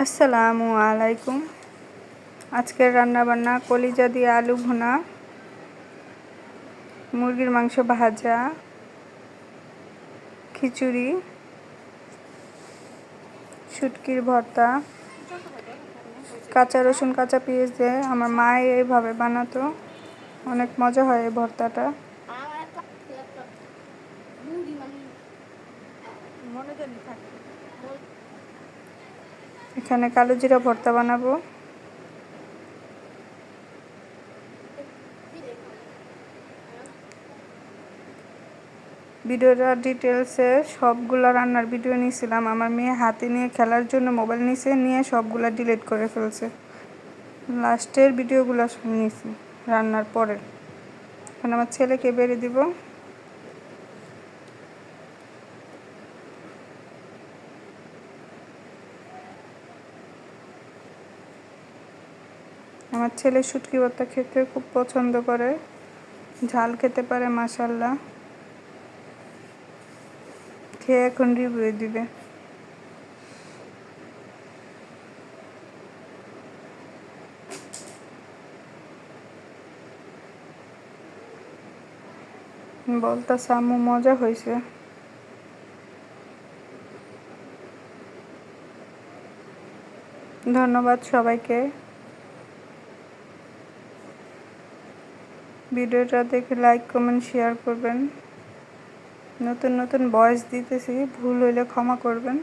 আসসালামু আলাইকুম। আজকের রান্নাবান্না কলিজা দিয়ে আলু ভুনা, মুরগির মাংস ভাজা, খিচুড়ি, শুটকির ভর্তা, কাঁচা রসুন কাঁচা পেঁয়াজ দিয়ে আমার মা এইভাবে বানাতো। অনেক মজা হয় এই ভর্তাটা। এখানে কালো জিরা ভর্তা বানাবো। ভিডিওটা ডিটেলসে সবগুলা রান্নার ভিডিও নিয়েছিলাম। আমার মেয়ে হাতে নিয়ে খেলার জন্য মোবাইল নিয়ে সবগুলা ডিলিট করে ফেলছে। লাস্টের ভিডিওগুলো নিয়েছি রান্নার পরে। এখন আমার ছেলেকে বেড়ে দিব। আমার ছেলে শুটকি ভর্তা খেতে খুব পছন্দ করে, ঝাল খেতে পারে মাশাআল্লাহ। খেয়ে এখন রিভিউ দিবে। বলতাছে আম্মু মজা হয়েছে। ধন্যবাদ সবাইকে। ভিডিওটা দেখে লাইক কমেন্ট শেয়ার করবেন। নতুন নতুন ভয়েস দিতেছি, ভুল হইলে ক্ষমা করবেন।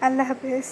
আল্লাহ হাফেজ।